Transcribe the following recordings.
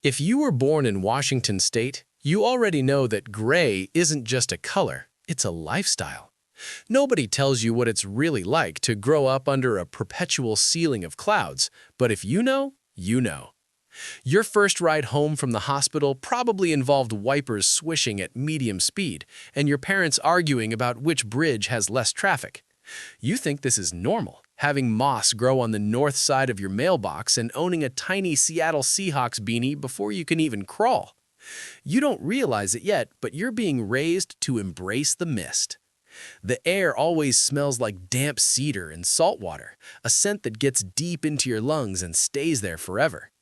If you were born in Washington state, you already know that gray isn't just a color, it's a lifestyle. Nobody tells you what it's really like to grow up under a perpetual ceiling of clouds, but if you know, you know. Your first ride home from the hospital probably involved wipers swishing at medium speed and your parents arguing about which bridge has less traffic. You think this is normal, having moss grow on the north side of your mailbox and owning a tiny Seattle Seahawks beanie before you can even crawl. You don't realize it yet, but you're being raised to embrace the mist. The air always smells like damp cedar and saltwater, a scent that gets deep into your lungs and stays there forever.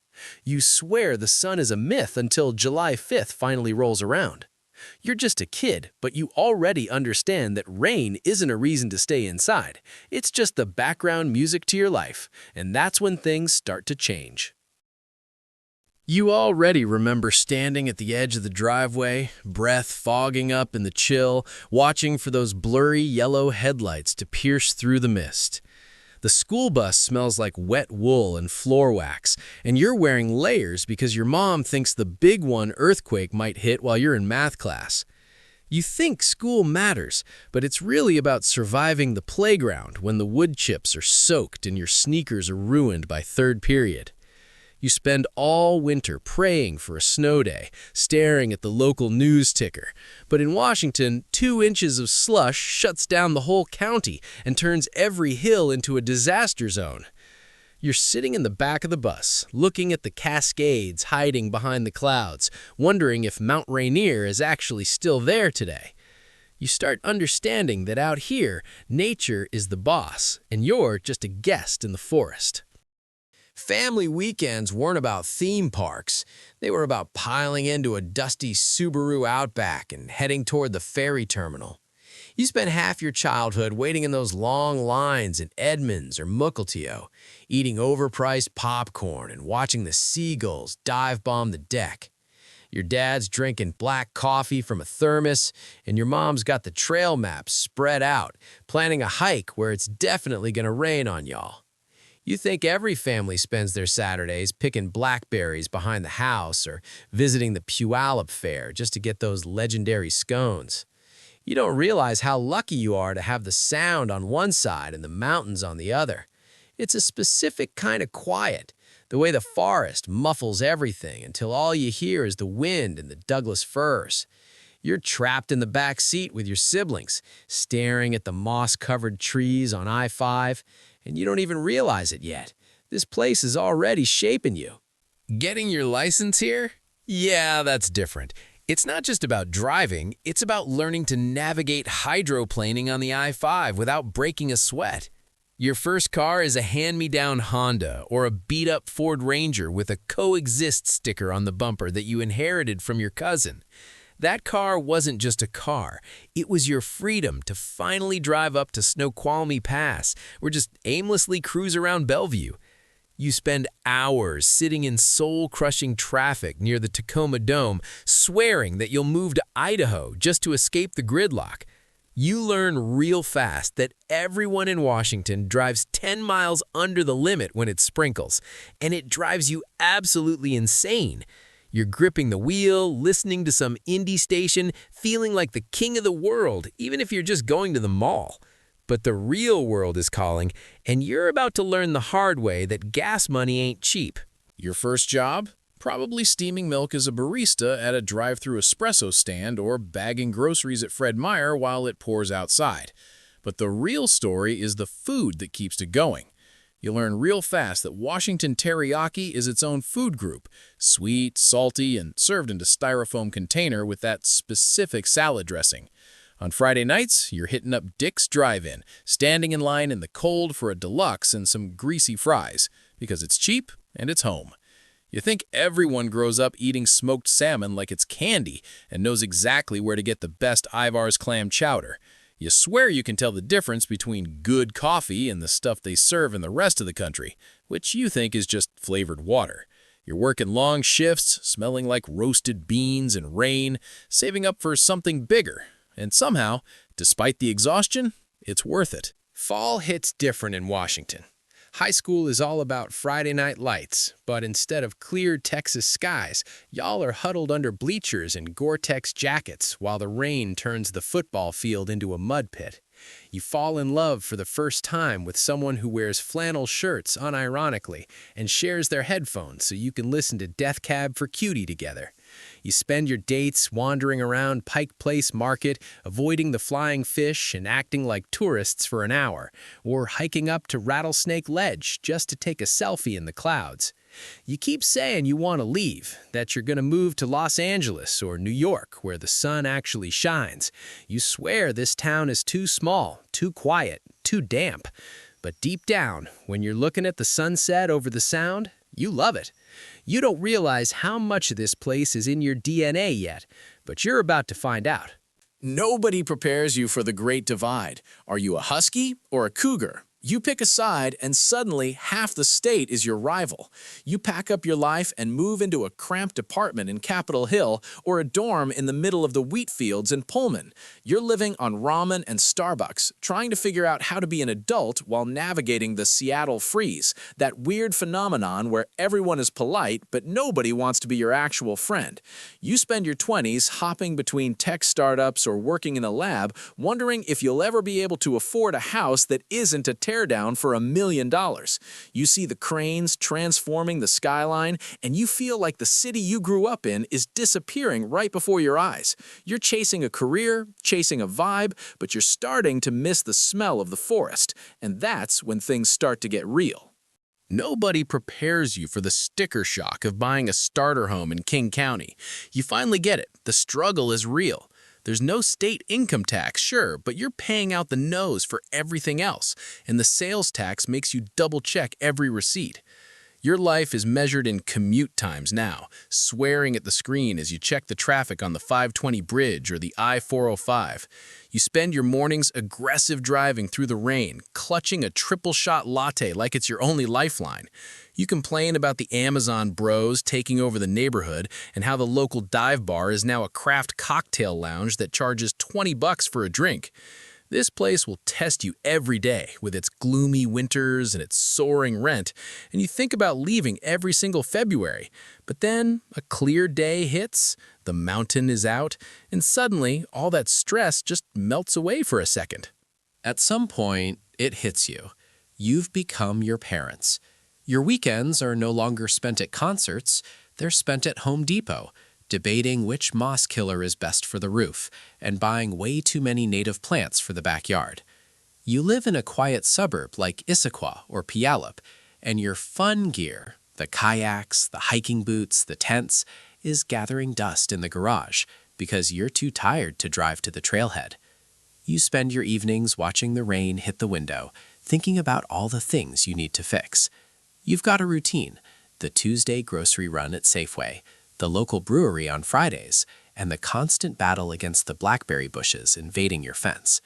You swear the sun is a myth until July 5th finally rolls around. You're just a kid, but you already understand that rain isn't a reason to stay inside. It's just the background music to your life, and that's when things start to change. You already remember standing at the edge of the driveway, breath fogging up in the chill, watching for those blurry yellow headlights to pierce through the mist. The school bus smells like wet wool and floor wax, and you're wearing layers because your mom thinks the big one earthquake might hit while you're in math class. You think school matters, but it's really about surviving the playground when the wood chips are soaked and your sneakers are ruined by third period. You spend all winter praying for a snow day, staring at the local news ticker. But in Washington, 2 inches of slush shuts down the whole county and turns every hill into a disaster zone. You're sitting in the back of the bus, looking at the Cascades hiding behind the clouds, wondering if Mount Rainier is actually still there today. You start understanding that out here, nature is the boss, and you're just a guest in the forest. Family weekends weren't about theme parks. They were about piling into a dusty Subaru Outback and heading toward the ferry terminal. You spent half your childhood waiting in those long lines in Edmonds or Mukilteo, eating overpriced popcorn and watching the seagulls dive-bomb the deck. Your dad's drinking black coffee from a thermos, and your mom's got the trail maps spread out, planning a hike where it's definitely going to rain on y'all. You think every family spends their Saturdays picking blackberries behind the house or visiting the Puyallup Fair just to get those legendary scones. You don't realize how lucky you are to have the sound on one side and the mountains on the other. It's a specific kind of quiet, the way the forest muffles everything until all you hear is the wind and the Douglas firs. You're trapped in the back seat with your siblings, staring at the moss-covered trees on I-5, and you don't even realize it yet. This place is already shaping you. Getting your license here? Yeah, that's different. It's not just about driving, it's about learning to navigate hydroplaning on the I-5 without breaking a sweat. Your first car is a hand-me-down Honda or a beat-up Ford Ranger with a coexist sticker on the bumper that you inherited from your cousin. That car wasn't just a car. It was your freedom to finally drive up to Snoqualmie Pass or just aimlessly cruise around Bellevue. You spend hours sitting in soul-crushing traffic near the Tacoma Dome, swearing that you'll move to Idaho just to escape the gridlock. You learn real fast that everyone in Washington drives 10 miles under the limit when it sprinkles, and it drives you absolutely insane. You're gripping the wheel, listening to some indie station, feeling like the king of the world, even if you're just going to the mall. But the real world is calling, and you're about to learn the hard way that gas money ain't cheap. Your first job? Probably steaming milk as a barista at a drive-thru espresso stand or bagging groceries at Fred Meyer while it pours outside. But the real story is the food that keeps it going. You learn real fast that Washington teriyaki is its own food group, sweet, salty, and served in a styrofoam container with that specific salad dressing. On Friday nights, you're hitting up Dick's Drive-In, standing in line in the cold for a deluxe and some greasy fries, because it's cheap and it's home. You think everyone grows up eating smoked salmon like it's candy and knows exactly where to get the best Ivar's clam chowder. You swear you can tell the difference between good coffee and the stuff they serve in the rest of the country, which you think is just flavored water. You're working long shifts, smelling like roasted beans and rain, saving up for something bigger. And somehow, despite the exhaustion, it's worth it. Fall hits different in Washington. High school is all about Friday night lights, but instead of clear Texas skies, y'all are huddled under bleachers in Gore-Tex jackets while the rain turns the football field into a mud pit. You fall in love for the first time with someone who wears flannel shirts unironically and shares their headphones so you can listen to Death Cab for Cutie together. You spend your dates wandering around Pike Place Market, avoiding the flying fish and acting like tourists for an hour, or hiking up to Rattlesnake Ledge just to take a selfie in the clouds. You keep saying you want to leave, that you're going to move to Los Angeles or New York where the sun actually shines. You swear this town is too small, too quiet, too damp. But deep down, when you're looking at the sunset over the sound, you love it. You don't realize how much of this place is in your DNA yet, but you're about to find out. Nobody prepares you for the Great Divide. Are you a husky or a cougar? You pick a side, and suddenly half the state is your rival. You pack up your life and move into a cramped apartment in Capitol Hill or a dorm in the middle of the wheat fields in Pullman. You're living on ramen and Starbucks, trying to figure out how to be an adult while navigating the Seattle freeze, that weird phenomenon where everyone is polite but nobody wants to be your actual friend. You spend your 20s hopping between tech startups or working in a lab, wondering if you'll ever be able to afford a house that isn't a teardown for $1 million. You see the cranes transforming the skyline, and you feel like the city you grew up in is disappearing right before your eyes. You're chasing a career, chasing a vibe, but you're starting to miss the smell of the forest, and that's when things start to get real. Nobody prepares you for the sticker shock of buying a starter home in King County. You finally get it. The struggle is real. There's no state income tax, sure, but you're paying out the nose for everything else, and the sales tax makes you double-check every receipt. Your life is measured in commute times now, swearing at the screen as you check the traffic on the 520 bridge or the I-405. You spend your mornings aggressive driving through the rain, clutching a triple-shot latte like it's your only lifeline. You complain about the Amazon bros taking over the neighborhood and how the local dive bar is now a craft cocktail lounge that charges $20 for a drink. This place will test you every day with its gloomy winters and its soaring rent, and you think about leaving every single February. But then a clear day hits, the mountain is out, and suddenly all that stress just melts away for a second. At some point, it hits you. You've become your parents. Your weekends are no longer spent at concerts, they're spent at Home Depot, debating which moss killer is best for the roof, and buying way too many native plants for the backyard. You live in a quiet suburb like Issaquah or Puyallup, and your fun gear, the kayaks, the hiking boots, the tents, is gathering dust in the garage because you're too tired to drive to the trailhead. You spend your evenings watching the rain hit the window, thinking about all the things you need to fix. You've got a routine, the Tuesday grocery run at Safeway, the local brewery on Fridays, and the constant battle against the blackberry bushes invading your fence.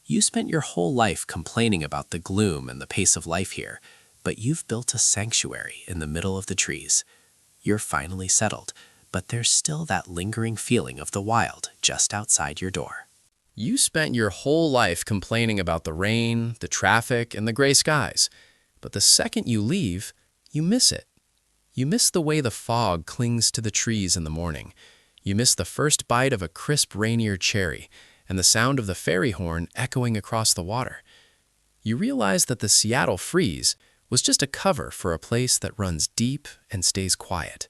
You spent your whole life complaining about the gloom and the pace of life here, but you've built a sanctuary in the middle of the trees. You're finally settled, but there's still that lingering feeling of the wild just outside your door. You spent your whole life complaining about the rain, the traffic, and the gray skies. But the second you leave, you miss it. You miss the way the fog clings to the trees in the morning. You miss the first bite of a crisp Rainier cherry and the sound of the ferry horn echoing across the water. You realize that the Seattle freeze was just a cover for a place that runs deep and stays quiet.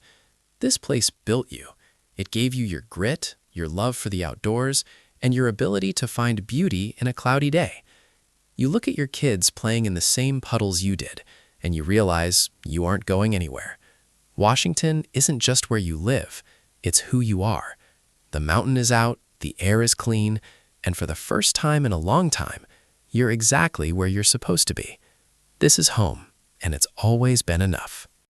This place built you. It gave you your grit, your love for the outdoors, and your ability to find beauty in a cloudy day. You look at your kids playing in the same puddles you did, and you realize you aren't going anywhere. Washington isn't just where you live, it's who you are. The mountain is out, the air is clean, and for the first time in a long time, you're exactly where you're supposed to be. This is home, and it's always been enough.